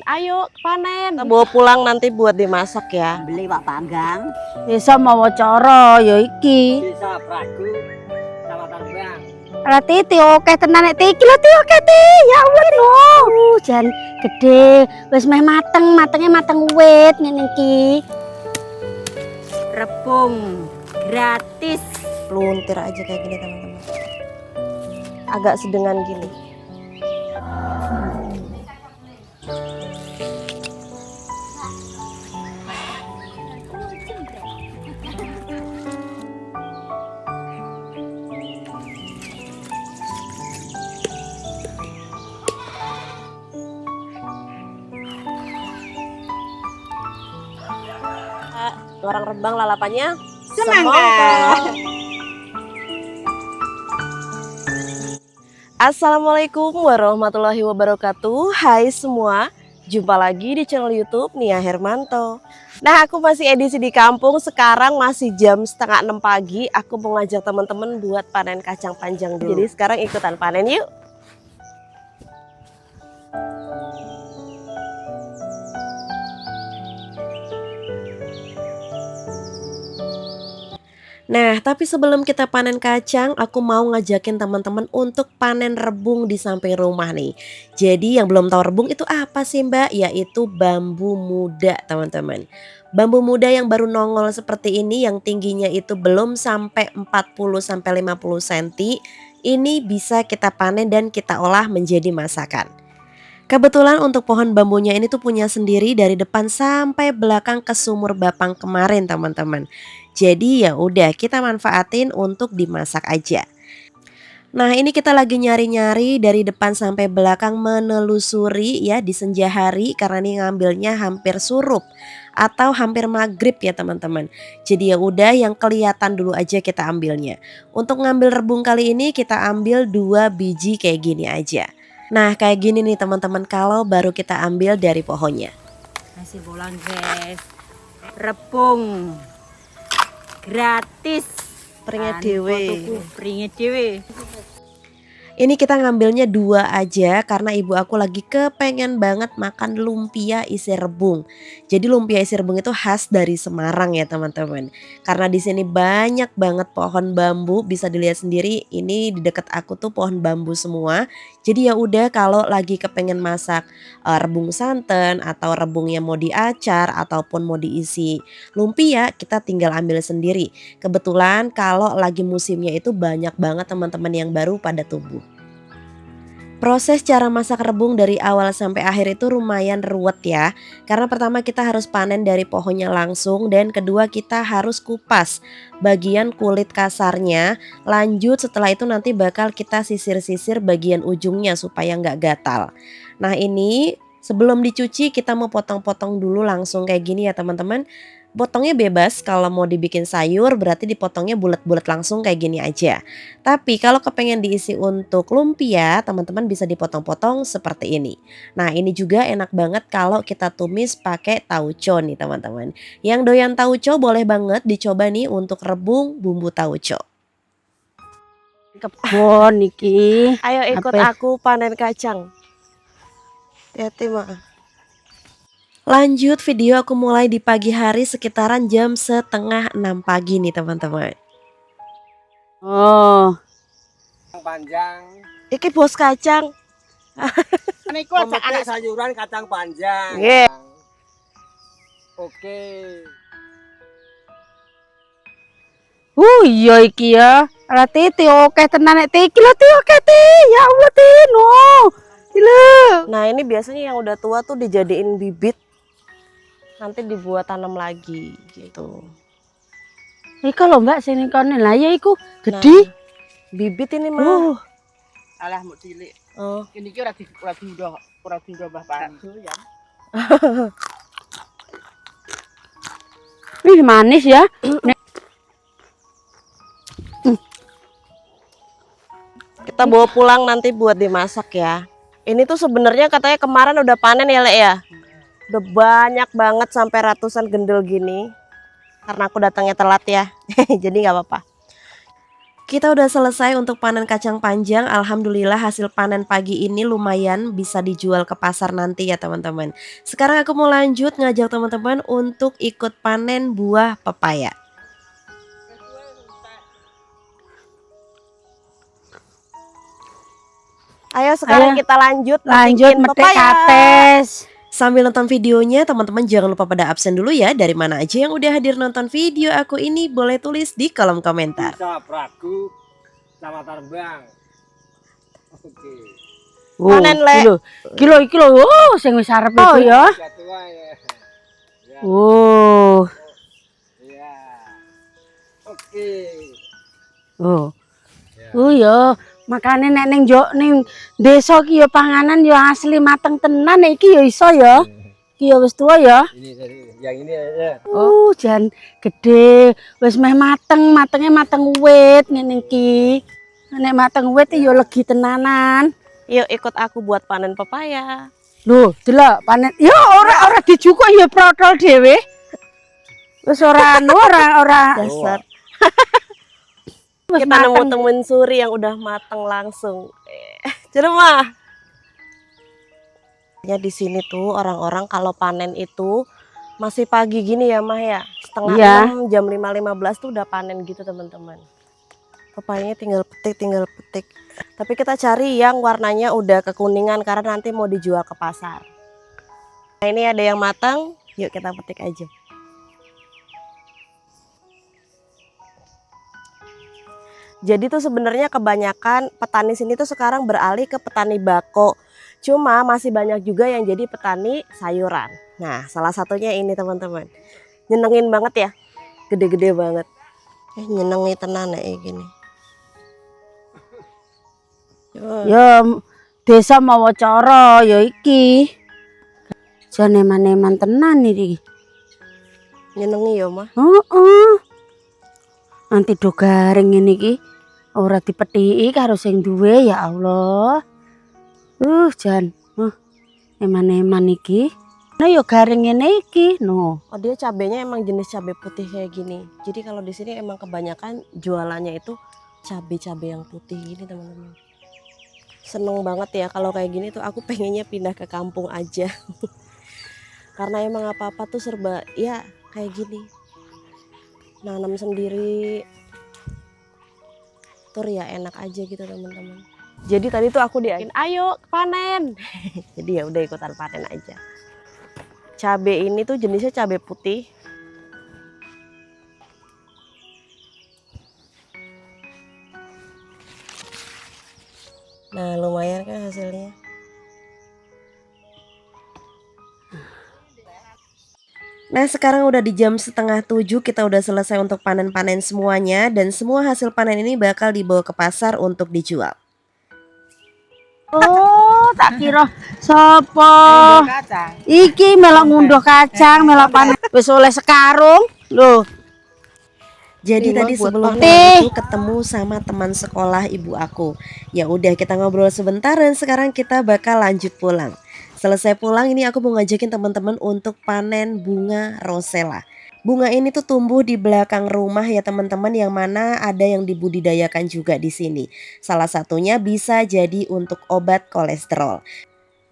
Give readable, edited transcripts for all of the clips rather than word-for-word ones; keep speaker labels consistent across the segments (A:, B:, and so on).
A: Ayo panen. Kita bawa pulang nanti buat dimasak ya.
B: Beli wak panggang.
C: Desa mawa cara ya iki.
D: Desa Pragu, Kecamatan Bang.
C: Lah titi oke tenan nek iki lho ti oke ti. Ya Allah no. Jan gede wis meh matenge mateng wit ngene iki.
B: Rebung gratis.
A: Peluntir aja kayak gini teman-teman. Agak sedengan gini. Orang Rembang lalapannya semangka. Assalamualaikum warahmatullahi wabarakatuh. Hai semua, jumpa lagi di channel YouTube Nia Hermanto. Nah, aku masih edisi di kampung. Sekarang masih jam 5:30 pagi. Aku mau ngajak teman-teman buat panen kacang panjang dulu. Jadi sekarang ikutan panen yuk. Nah, tapi sebelum kita panen kacang, aku mau ngajakin teman-teman untuk panen rebung di samping rumah nih. Jadi yang belum tahu rebung itu apa sih Mbak? Yaitu bambu muda teman-teman. Bambu muda yang baru nongol seperti ini yang tingginya itu belum sampai 40-50 cm. Ini bisa kita panen dan kita olah menjadi masakan. Kebetulan untuk pohon bambunya ini tuh punya sendiri dari depan sampai belakang ke sumur Bapang kemarin teman-teman. Jadi ya udah kita manfaatin untuk dimasak aja. Nah ini kita lagi nyari-nyari dari depan sampai belakang menelusuri ya di senja hari karena ini ngambilnya hampir surup atau hampir maghrib ya teman-teman. Jadi ya udah yang kelihatan dulu aja kita ambilnya. Untuk ngambil rebung kali ini kita ambil 2 biji kayak gini aja. Nah kayak gini nih teman-teman kalau baru kita ambil dari pohonnya.
B: Nasi bolang guys. Rebung gratis.
A: Pringnya dewe.
B: Pringnya dewe.
A: Ini kita ngambilnya 2 aja karena ibu aku lagi kepengen banget makan lumpia isi rebung. Jadi lumpia isi rebung itu khas dari Semarang ya teman-teman. Karena di sini banyak banget pohon bambu, bisa dilihat sendiri ini di dekat aku tuh pohon bambu semua. Jadi ya udah kalau lagi kepengen masak rebung santan atau rebung yang mau diacar ataupun mau diisi lumpia, kita tinggal ambil sendiri. Kebetulan kalau lagi musimnya itu banyak banget teman-teman yang baru pada tumbuh. Proses cara masak rebung dari awal sampai akhir itu lumayan ruwet ya. Karena pertama kita harus panen dari pohonnya langsung dan kedua kita harus kupas bagian kulit kasarnya. Lanjut setelah itu nanti bakal kita sisir-sisir bagian ujungnya supaya nggak gatal. Nah ini sebelum dicuci kita mau potong-potong dulu langsung kayak gini ya teman-teman. Potongnya bebas, kalau mau dibikin sayur berarti dipotongnya bulat-bulat langsung kayak gini aja. Tapi kalau kepengen diisi untuk lumpia, teman-teman bisa dipotong-potong seperti ini. Nah ini juga enak banget kalau kita tumis pakai tauco nih teman-teman. Yang doyan tauco boleh banget dicoba nih untuk rebung bumbu tauco.
C: Kebon iki.
A: Ayo ikut aku panen kacang. Hati-hati mak. Lanjut video aku mulai di pagi hari sekitaran jam 5:30 pagi nih teman-teman.
C: Oh,
D: Panjang.
A: Iki bos kacang.
D: Niku anak sayuran kacang panjang.
A: Nggih.
D: Oke.
C: iya iki ya. Lah titi oke tenan nek iki lho ti oke ti. Ya Allah ti no. Lho.
A: Nah ini biasanya yang udah tua tuh dijadiin bibit. Nanti dibuat tanam lagi gitu.
C: Iku lho Mbak sini kono lah ya iku gede.
A: Nah, bibit ini mah.
D: Alah mau cilik.
A: Oh.
D: Ini ki ora diunduh Mbah Pani. Ya.
C: Wih manis ya.
A: Kita bawa pulang nanti buat dimasak ya. Ini tuh sebenarnya katanya kemarin udah panen ya Lek ya. Udah banyak banget sampai ratusan gendel gini. Karena aku datangnya telat ya. Jadi nggak apa-apa. Kita udah selesai untuk panen kacang panjang. Alhamdulillah hasil panen pagi ini lumayan bisa dijual ke pasar nanti ya teman-teman. Sekarang aku mau lanjut ngajak teman-teman untuk ikut panen buah pepaya. Ayo sekarang kita lanjut
C: Lanjut
A: metikin
C: metik
A: pepaya.
C: kates.
A: Sambil nonton videonya, teman-teman jangan lupa pada absen dulu ya. Dari mana aja yang udah hadir nonton video aku ini, boleh tulis di kolom komentar.
D: Bisa Pragu sama Tarbang. Oke.
A: Panen, Le.
C: Kilo. Oh, sing wis arep itu ya.
D: Tua ya. Ya.
C: Oh.
D: Ya. Oke.
C: Oh. Oh ya, makane nek ning desa ki ya panganan ya asli mateng tenan iki ya iso ya. Ki ya wis tuwa ya.
D: Yang ini ya.
C: Jan gede, wis meh matenge mateng wit ngene iki. Nek mateng wit ya legi tenanan.
A: Yuk ikut aku buat panen pepaya.
C: Loh, delok panen. Ya ora dijukuk ya protol dhewe. Wis ora
A: Dasar.
C: wis
A: Kita nemu
C: mateng.
A: temen suri yang udah mateng langsung. Jadi mah. Ya di sini tuh orang-orang kalau panen itu masih pagi gini ya Mah ya. Setengah
C: Iya.
A: 6 jam 5.15 tuh udah panen gitu teman-teman. Pepayanya tinggal petik. Tapi kita cari yang warnanya udah kekuningan karena nanti mau dijual ke pasar. Nah ini ada yang matang, yuk kita petik aja. Jadi tuh sebenarnya kebanyakan petani sini tuh sekarang beralih ke petani bako. Cuma masih banyak juga yang jadi petani sayuran. Nah salah satunya ini teman-teman. Nyenengin banget ya, gede-gede banget. Nyenengi tenan ya gini.
C: Ya desa mawa cara ya iki. Jan eman-eman tenan iki.
A: Nyenengi ya Mah.
C: Heeh. Nanti do garing ngene iki ora dipethiki karo sing duwe ya Allah. Jan. Eman-eman iki. Nah ya garing ngene iki, no.
A: Oh dia cabenya emang jenis cabai putih kayak gini. Jadi kalau di sini emang kebanyakan jualannya itu cabai-cabai yang putih gini teman-teman. Seneng banget ya kalau kayak gini tuh aku pengennya pindah ke kampung aja. Karena emang apa-apa tuh serba ya kayak gini. Nanam sendiri. Tur ya enak aja gitu teman-teman. Jadi tadi tuh aku diajakin, ayo panen. Jadi ya udah ikutan panen aja. Cabai ini tuh jenisnya cabai putih. Nah lumayan kan hasilnya. Nah sekarang udah di jam 6:30, kita udah selesai untuk panen-panen semuanya. Dan semua hasil panen ini bakal dibawa ke pasar untuk dijual.
C: Oh, tak kira sapa?
D: Kacang.
C: Iki melok ngunduh kacang, melok panen. Wis oleh sekarung. Loh,
A: Jadi Bima tadi buat sebelum
C: panen.
A: pulang itu ketemu sama teman sekolah ibu aku. Ya udah kita ngobrol sebentar dan sekarang kita bakal lanjut pulang. Selesai pulang ini aku mau ngajakin teman-teman untuk panen bunga rosella. Bunga ini tuh tumbuh di belakang rumah ya teman-teman, yang mana ada yang dibudidayakan juga di sini. Salah satunya bisa jadi untuk obat kolesterol.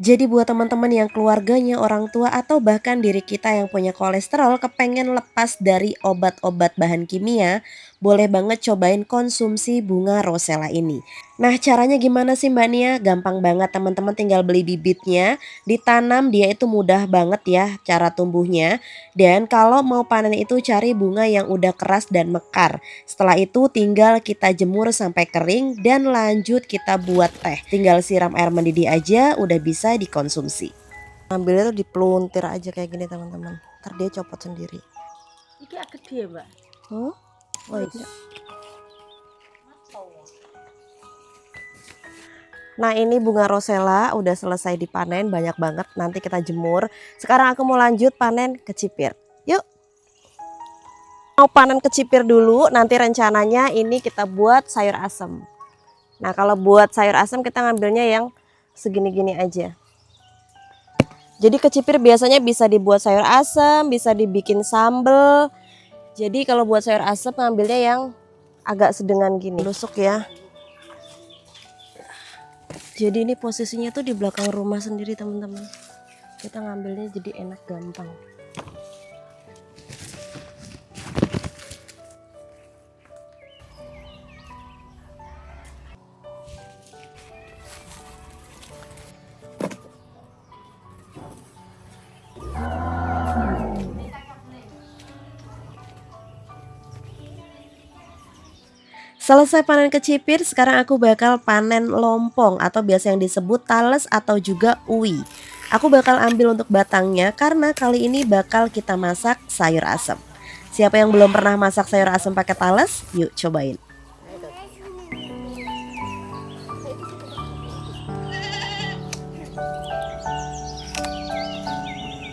A: Jadi buat teman-teman yang keluarganya, orang tua atau bahkan diri kita yang punya kolesterol kepengen lepas dari obat-obat bahan kimia, boleh banget cobain konsumsi bunga rosella ini. Nah caranya gimana sih Mbak Nia? Gampang banget teman-teman, tinggal beli bibitnya, ditanam, dia itu mudah banget ya cara tumbuhnya. Dan kalau mau panen itu cari bunga yang udah keras dan mekar. Setelah itu tinggal kita jemur sampai kering dan lanjut kita buat teh. Tinggal siram air mendidih aja udah bisa dikonsumsi. Ambilnya tuh dipeluntir aja kayak gini teman-teman. Ntar dia copot sendiri.
C: iki gede, Mbak.
A: Oh iya. Nah ini bunga rosella udah selesai dipanen, banyak banget, nanti kita jemur. Sekarang aku mau lanjut panen kecipir. Yuk. Mau panen kecipir dulu, nanti rencananya ini kita buat sayur asem. Nah kalau buat sayur asem kita ngambilnya yang segini-gini aja. Jadi kecipir biasanya bisa dibuat sayur asem, bisa dibikin sambel. Jadi kalau buat sayur asem ngambilnya yang agak sedengan gini. Tusuk ya. Jadi ini posisinya tuh di belakang rumah sendiri teman-teman. Kita ngambilnya jadi enak gampang. Selesai panen kecipir, sekarang aku bakal panen lompong atau biasa yang disebut tales atau juga uwi. Aku bakal ambil untuk batangnya karena kali ini bakal kita masak sayur asem. Siapa yang belum pernah masak sayur asem pakai tales? Yuk cobain.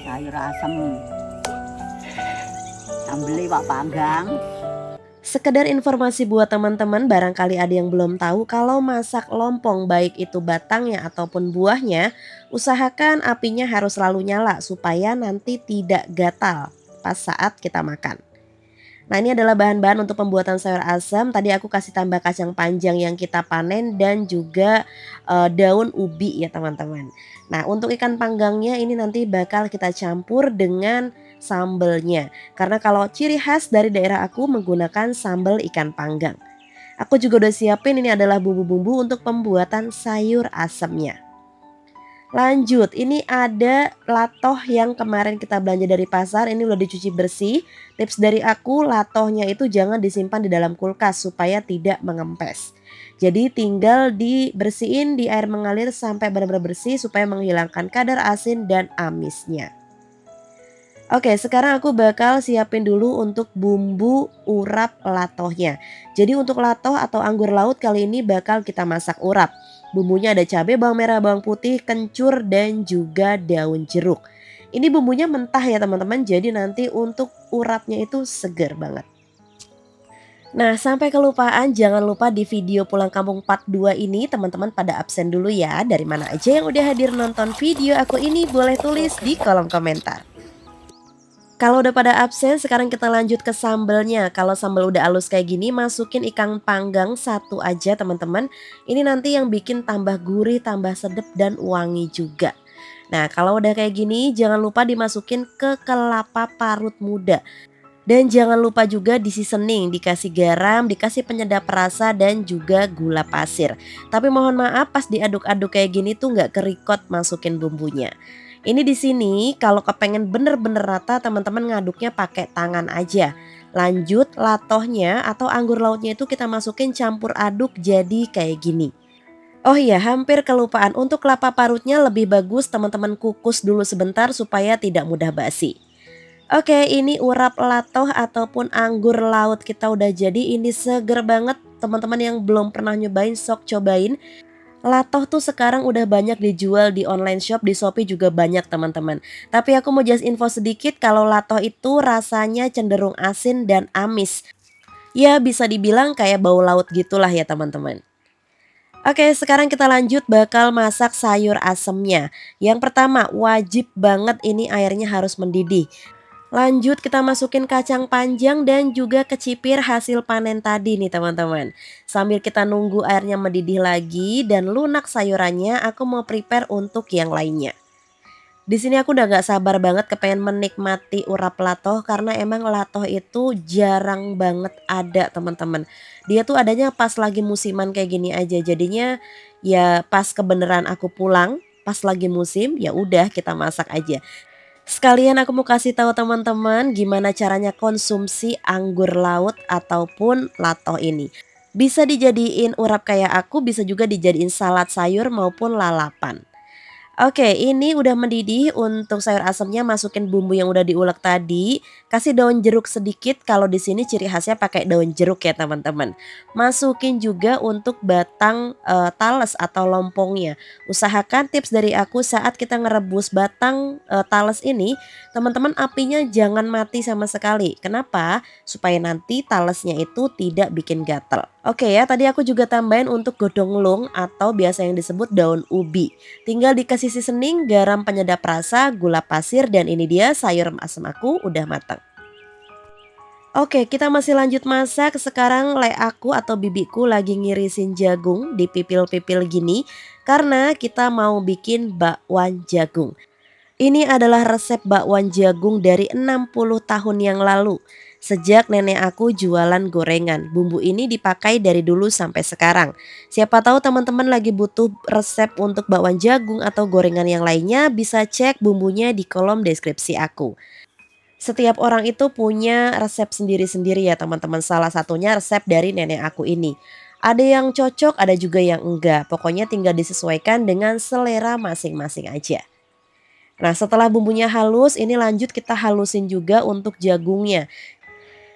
B: Sayur asem. Sambel iwak panggang.
A: Sekedar informasi buat teman-teman, barangkali ada yang belum tahu kalau masak lompong baik itu batangnya ataupun buahnya, usahakan apinya harus selalu nyala supaya nanti tidak gatal pas saat kita makan. Nah, ini adalah bahan-bahan untuk pembuatan sayur asam. Tadi aku kasih tambah kacang panjang yang kita panen dan juga daun ubi ya teman-teman. Nah, untuk ikan panggangnya ini nanti bakal kita campur dengan sambelnya. Karena kalau ciri khas dari daerah aku menggunakan sambal ikan panggang. Aku juga udah siapin ini adalah bumbu-bumbu untuk pembuatan sayur asamnya. Lanjut, ini ada latoh yang kemarin kita belanja dari pasar, ini udah dicuci bersih. Tips dari aku, latohnya itu jangan disimpan di dalam kulkas supaya tidak mengempes. Jadi tinggal dibersihin di air mengalir sampai benar-benar bersih supaya menghilangkan kadar asin dan amisnya. Oke, sekarang aku bakal siapin dulu untuk bumbu urap latohnya. Jadi untuk latoh atau anggur laut kali ini bakal kita masak urap. Bumbunya ada cabai, bawang merah, bawang putih, kencur, dan juga daun jeruk. Ini bumbunya mentah ya teman-teman, jadi nanti untuk urapnya itu seger banget. Nah, sampai kelupaan, jangan lupa di video pulang kampung part 2 ini teman-teman pada absen dulu ya. Dari mana aja yang udah hadir nonton video aku ini boleh tulis di kolom komentar. Kalau udah pada absen, sekarang kita lanjut ke sambelnya. Kalau sambal udah halus kayak gini, masukin ikan panggang satu aja teman-teman. Ini nanti yang bikin tambah gurih, tambah sedap dan wangi juga. Nah, kalau udah kayak gini, jangan lupa dimasukin ke kelapa parut muda. Dan jangan lupa juga di seasoning, dikasih garam, dikasih penyedap rasa dan juga gula pasir. Tapi mohon maaf pas diaduk-aduk kayak gini tuh nggak kerikot masukin bumbunya. Ini di sini kalau kepengen bener-bener rata teman-teman ngaduknya pakai tangan aja. Lanjut latohnya atau anggur lautnya itu kita masukin campur aduk jadi kayak gini. Oh iya, hampir kelupaan, untuk kelapa parutnya lebih bagus teman-teman kukus dulu sebentar supaya tidak mudah basi. Oke, ini urap latoh ataupun anggur laut kita udah jadi. Ini seger banget, teman-teman yang belum pernah nyobain sok cobain. Latoh tuh sekarang udah banyak dijual di online shop, di Shopee juga banyak teman-teman. Tapi aku mau just info sedikit kalau latoh itu rasanya cenderung asin dan amis. Ya bisa dibilang kayak bau laut gitulah ya teman-teman. Oke, sekarang kita lanjut bakal masak sayur asemnya. Yang pertama, wajib banget ini airnya harus mendidih. Lanjut kita masukin kacang panjang dan juga kecipir hasil panen tadi nih teman-teman. Sambil kita nunggu airnya mendidih lagi dan lunak sayurannya, aku mau prepare untuk yang lainnya. Di sini aku udah gak sabar banget kepengen menikmati urap latoh karena emang latoh itu jarang banget ada teman-teman. Dia tuh adanya pas lagi musiman kayak gini aja. Jadinya ya pas kebenaran aku pulang, pas lagi musim ya udah kita masak aja. Sekalian aku mau kasih tahu teman-teman gimana caranya konsumsi anggur laut ataupun latoh ini. Bisa dijadiin urap kayak aku, bisa juga dijadiin salad sayur maupun lalapan. Oke, ini udah mendidih. Untuk sayur asamnya masukin bumbu yang udah diulek tadi. Kasih daun jeruk sedikit. Kalau di sini ciri khasnya pakai daun jeruk ya teman-teman. Masukin juga untuk batang tales atau lompongnya. Usahakan tips dari aku saat kita ngerebus batang tales ini, teman-teman apinya jangan mati sama sekali. Kenapa? Supaya nanti talesnya itu tidak bikin gatel. Oke ya, tadi aku juga tambahin untuk godong lung atau biasa yang disebut daun ubi. Tinggal dikasih seasoning, garam penyedap rasa, gula pasir, dan ini dia sayur asam aku udah matang. Oke, kita masih lanjut masak. Sekarang aku atau bibiku lagi ngirisin jagung di pipil-pipil gini karena kita mau bikin bakwan jagung. Ini adalah resep bakwan jagung dari 60 tahun yang lalu. Sejak nenek aku jualan gorengan, bumbu ini dipakai dari dulu sampai sekarang. Siapa tahu teman-teman lagi butuh resep untuk bakwan jagung atau gorengan yang lainnya, bisa cek bumbunya di kolom deskripsi aku. Setiap orang itu punya resep sendiri-sendiri ya teman-teman. Salah satunya resep dari nenek aku ini. Ada yang cocok, ada juga yang enggak. Pokoknya tinggal disesuaikan dengan selera masing-masing aja. Nah, setelah bumbunya halus, ini lanjut kita halusin juga untuk jagungnya.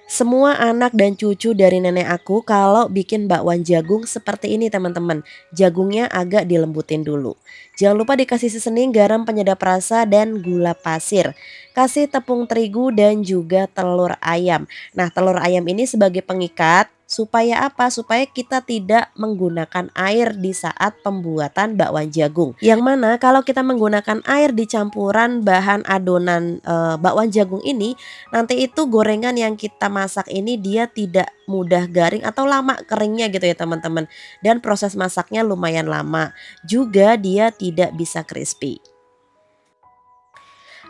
A: Semua anak dan cucu dari nenek aku kalau bikin bakwan jagung seperti ini teman-teman. Jagungnya agak dilembutin dulu. Jangan lupa dikasih seasoning, garam, penyedap rasa, dan gula pasir. Kasih tepung terigu dan juga telur ayam. Nah, telur ayam ini sebagai pengikat. Supaya apa? Supaya kita tidak menggunakan air di saat pembuatan bakwan jagung. Yang mana kalau kita menggunakan air di campuran bahan adonan bakwan jagung ini, nanti itu gorengan yang kita masak ini dia tidak mudah garing atau lama keringnya gitu ya teman-teman. Dan proses masaknya lumayan lama. Juga dia tidak bisa crispy.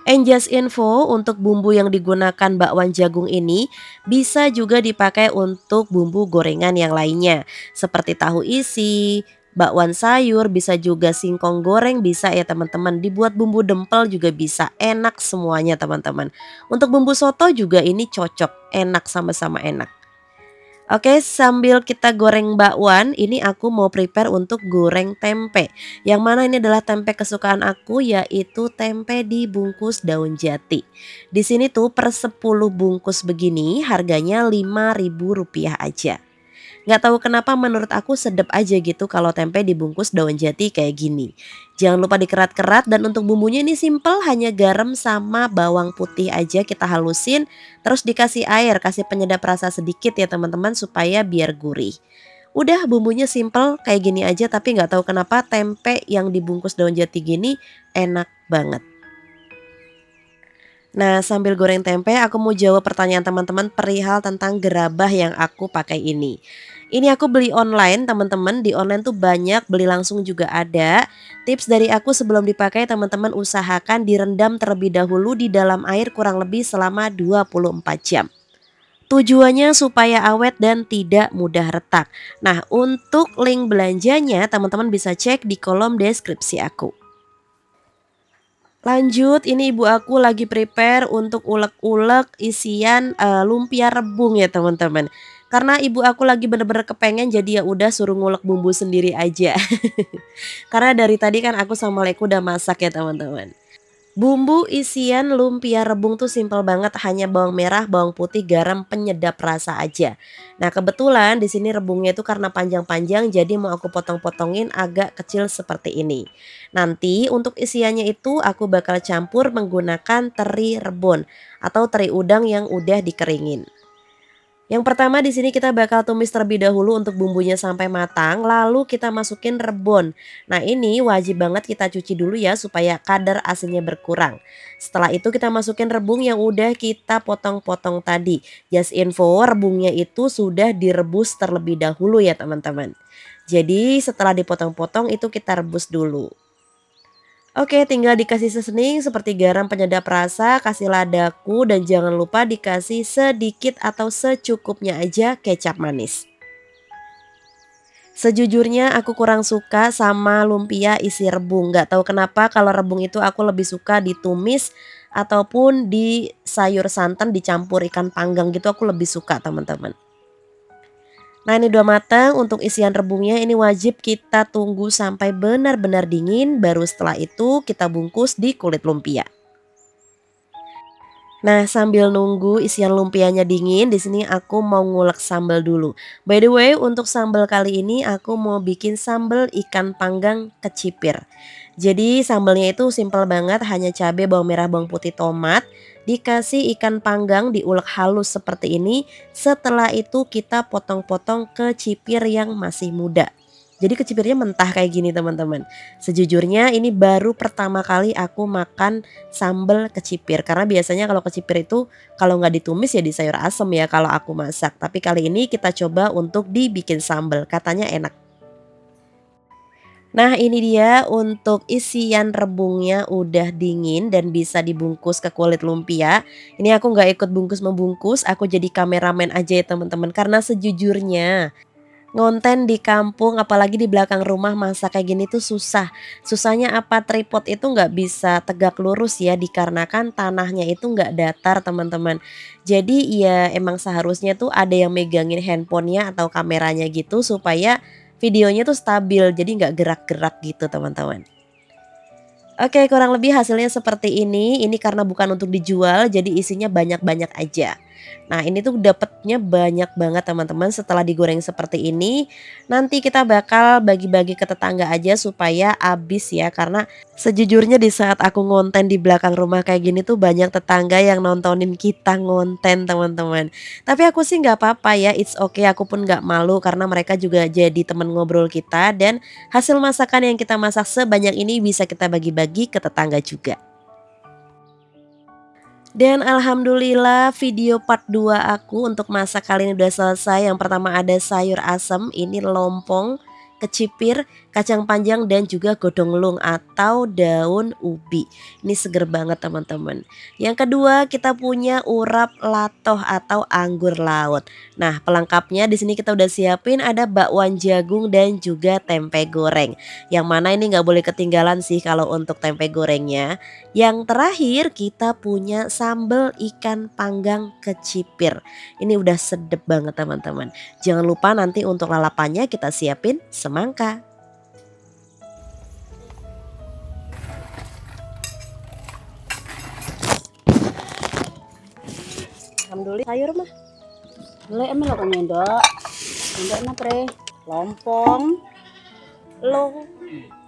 A: And just info, untuk bumbu yang digunakan bakwan jagung ini bisa juga dipakai untuk bumbu gorengan yang lainnya. Seperti tahu isi, bakwan sayur, bisa juga singkong goreng bisa ya teman-teman. Dibuat bumbu dempel juga bisa, enak semuanya teman-teman. Untuk bumbu soto juga ini cocok, enak, sama-sama enak. Oke, sambil kita goreng bakwan, ini aku mau prepare untuk goreng tempe. Yang mana ini adalah tempe kesukaan aku, yaitu tempe dibungkus daun jati. Di sini tuh per 10 bungkus begini harganya Rp5.000 aja. Nggak tahu kenapa menurut aku sedep aja gitu kalau tempe dibungkus daun jati kayak gini. Jangan lupa dikerat-kerat, dan untuk bumbunya ini simple, hanya garam sama bawang putih aja kita halusin. Terus dikasih air, kasih penyedap rasa sedikit ya teman-teman supaya biar gurih. Udah, bumbunya simple kayak gini aja, tapi nggak tahu kenapa tempe yang dibungkus daun jati gini enak banget. Nah, sambil goreng tempe, aku mau jawab pertanyaan teman-teman perihal tentang gerabah yang aku pakai ini. Ini aku beli online, teman-teman. Di online tuh banyak, beli langsung juga ada. Tips dari aku sebelum dipakai, teman-teman usahakan direndam terlebih dahulu di dalam air kurang lebih selama 24 jam. Tujuannya supaya awet dan tidak mudah retak. Nah, untuk link belanjanya, teman-teman bisa cek di kolom deskripsi aku. Lanjut, ini ibu aku lagi prepare untuk ulek-ulek isian lumpia rebung ya teman-teman. Karena ibu aku lagi bener-bener kepengen, jadi ya udah suruh ngulek bumbu sendiri aja. Karena dari tadi kan aku sama Leku udah masak ya teman-teman. Bumbu isian lumpia rebung tuh simpel banget, hanya bawang merah, bawang putih, garam, penyedap rasa aja. Nah, kebetulan di sini rebungnya itu karena panjang-panjang, jadi mau aku potong-potongin agak kecil seperti ini. Nanti untuk isiannya itu aku bakal campur menggunakan teri rebon atau teri udang yang udah dikeringin. Yang pertama di sini kita bakal tumis terlebih dahulu untuk bumbunya sampai matang, lalu kita masukin rebon. Nah, ini wajib banget kita cuci dulu ya supaya kadar asinnya berkurang. Setelah itu kita masukin rebung yang udah kita potong-potong tadi. Just info, rebungnya itu sudah direbus terlebih dahulu ya teman-teman. Jadi setelah dipotong-potong itu kita rebus dulu. Oke, tinggal dikasih seasoning seperti garam, penyedap rasa, kasih ladaku, dan jangan lupa dikasih sedikit atau secukupnya aja kecap manis. Sejujurnya aku kurang suka sama lumpia isi rebung. Gak tahu kenapa kalau rebung itu aku lebih suka ditumis ataupun di sayur santan dicampur ikan panggang gitu, aku lebih suka teman-teman. Nah, ini udah matang. Untuk isian rebungnya ini wajib kita tunggu sampai benar-benar dingin, baru setelah itu kita bungkus di kulit lumpia. Nah, sambil nunggu isian lumpianya dingin, di sini aku mau ngulek sambal dulu. By the way, untuk sambal kali ini aku mau bikin sambal ikan panggang kecipir. Jadi sambalnya itu simpel banget, hanya cabai, bawang merah, bawang putih, tomat, dikasih ikan panggang diulek halus seperti ini. Setelah itu kita potong-potong kecipir yang masih muda. Jadi kecipirnya mentah kayak gini teman-teman. Sejujurnya ini baru pertama kali aku makan sambal kecipir. Karena biasanya kalau kecipir itu kalau nggak ditumis ya di sayur asem ya kalau aku masak. Tapi kali ini kita coba untuk dibikin sambal. Katanya enak. Nah ini dia untuk isian rebungnya udah dingin dan bisa dibungkus ke kulit lumpia. Ini aku nggak ikut bungkus membungkus, aku jadi kameramen aja ya teman-teman. Karena sejujurnya ngonten di kampung apalagi di belakang rumah masak kayak gini tuh susah. Susahnya apa, tripod itu nggak bisa tegak lurus ya dikarenakan tanahnya itu nggak datar teman-teman. Jadi ya emang seharusnya tuh ada yang megangin handphonenya atau kameranya gitu supaya videonya tuh stabil jadi nggak gerak-gerak gitu teman-teman. Oke, kurang lebih hasilnya seperti ini. Ini karena bukan untuk dijual, jadi isinya banyak-banyak aja. Nah, ini tuh dapatnya banyak banget teman-teman setelah digoreng seperti ini. Nanti kita bakal bagi-bagi ke tetangga aja supaya habis ya. Karena sejujurnya di saat aku ngonten di belakang rumah kayak gini tuh banyak tetangga yang nontonin kita ngonten teman-teman. Tapi aku sih nggak apa-apa ya, it's okay. Aku pun nggak malu karena mereka juga jadi teman ngobrol kita dan hasil masakan yang kita masak sebanyak ini bisa kita bagi-bagi ke tetangga juga. Dan alhamdulillah video part 2 aku untuk masak kali ini udah selesai. Yang pertama ada sayur asem, ini lompong, kecipir, kacang panjang dan juga godong lung atau daun ubi. Ini seger banget teman-teman. Yang kedua kita punya urap latoh atau anggur laut. Nah, pelengkapnya di sini kita udah siapin ada bakwan jagung dan juga tempe goreng. Yang mana ini nggak boleh ketinggalan sih kalau untuk tempe gorengnya. Yang terakhir kita punya sambal ikan panggang kecipir. Ini udah sedep banget teman-teman. Jangan lupa nanti untuk lalapannya kita siapin semangka. Alhamdulillah sayur mah.
C: Boleh emang lo kan nyendok. Nyendok na pre.
B: Lompong,
A: Long,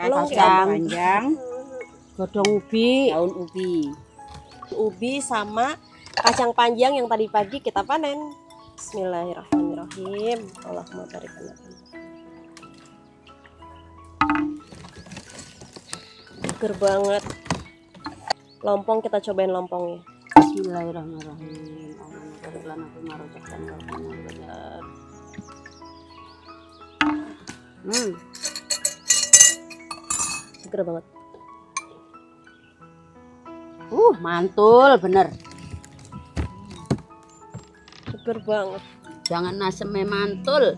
B: kacang panjang,
C: Godong ubi.
B: daun ubi.
A: ubi sama kacang panjang yang tadi pagi kita panen. Bismillahirrahmanirrahim. Allahumma barik lana. Seger banget. Lompong kita cobain lompongnya.
C: Bismillahirrahmanirrahim. Allahumma barik lana fima razaqtana wa qina adzabannar.
A: Seger banget.
C: Mantul bener.
A: Seger banget.
C: Jangan nasemnya mantul.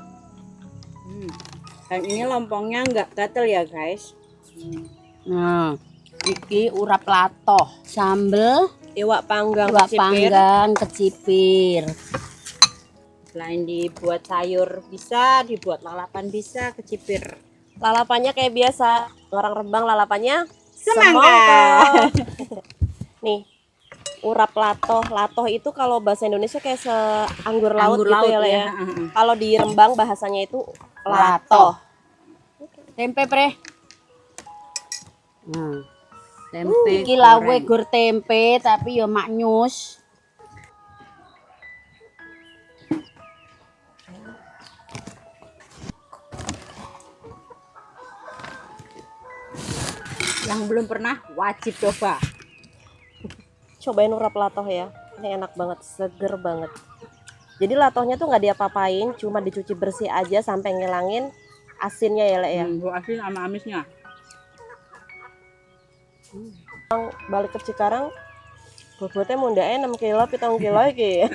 B: Dan ini lompongnya nggak gatel ya guys.
C: Nah, iki urap latoh, sambel,
A: Iwak panggang
C: iwak
A: kecipir.
C: panggang, kecipir.
B: Selain dibuat sayur bisa, dibuat lalapan bisa, kecipir.
A: Lalapannya kayak biasa. Orang Rembang lalapannya
B: Semangka.
A: Nih, urap latoh. Latoh itu kalau bahasa Indonesia kayak seanggur laut
B: Anggur
A: gitu
B: laut
A: ya, Le,
B: ya.
A: ya. Kalau di Rembang bahasanya itu
C: Latoh.
A: latoh.
C: Tempe pre.
B: Tempe
C: Iki lawe
B: goreng.
C: gur tempe tapi yo maknyus.
B: Yang belum pernah wajib coba.
A: Cobain urap latoh ya. Ini enak banget, seger banget. Jadi latohnya tuh nggak diapa-apain, cuma dicuci bersih aja sampai ngilangin asinnya ya, Le ya.
B: Bu asin sama amisnya.
A: Balik ke Cikarang, bobotnya mundaknya 6 kilo, 7 kilo iki.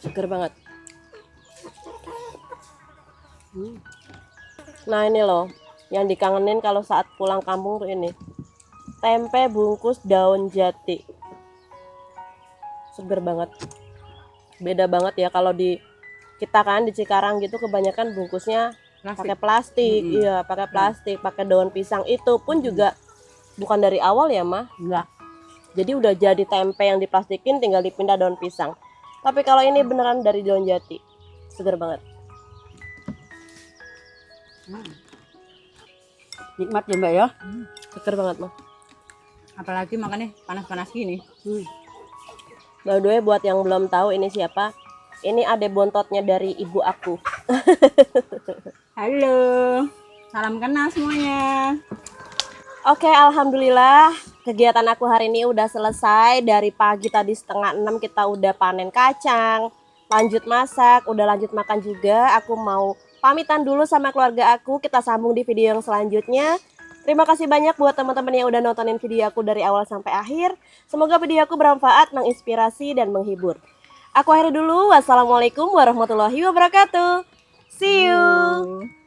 A: Seger banget. Nah ini loh, yang dikangenin kalau saat pulang kampung tuh ini. Tempe bungkus daun jati. Seger banget. Beda banget ya kalau di kita kan di Cikarang gitu kebanyakan bungkusnya pakai plastik. Iya, pakai plastik, pakai daun pisang. Itu pun juga bukan dari awal ya, Mah.
C: Enggak.
A: Jadi udah jadi tempe yang diplastikin tinggal dipindah daun pisang. Tapi kalau ini beneran dari daun jati. Seger banget.
C: Nikmat ya Mbak ya.
A: Seger banget, Mah.
B: Apalagi makannya panas-panas gini.
A: By the way, buat yang belum tahu ini siapa? Ini ade bontotnya dari ibu aku.
B: Halo. Salam kenal semuanya.
A: Oke, alhamdulillah kegiatan aku hari ini udah selesai. Dari pagi tadi 5:30 kita udah panen kacang, lanjut masak, udah lanjut makan juga. Aku mau pamitan dulu sama keluarga aku. Kita sambung di video yang selanjutnya. Terima kasih banyak buat teman-teman yang udah nontonin video aku dari awal sampai akhir. Semoga video aku bermanfaat, menginspirasi, dan menghibur. Aku akhiri dulu. Wassalamualaikum warahmatullahi wabarakatuh. See you.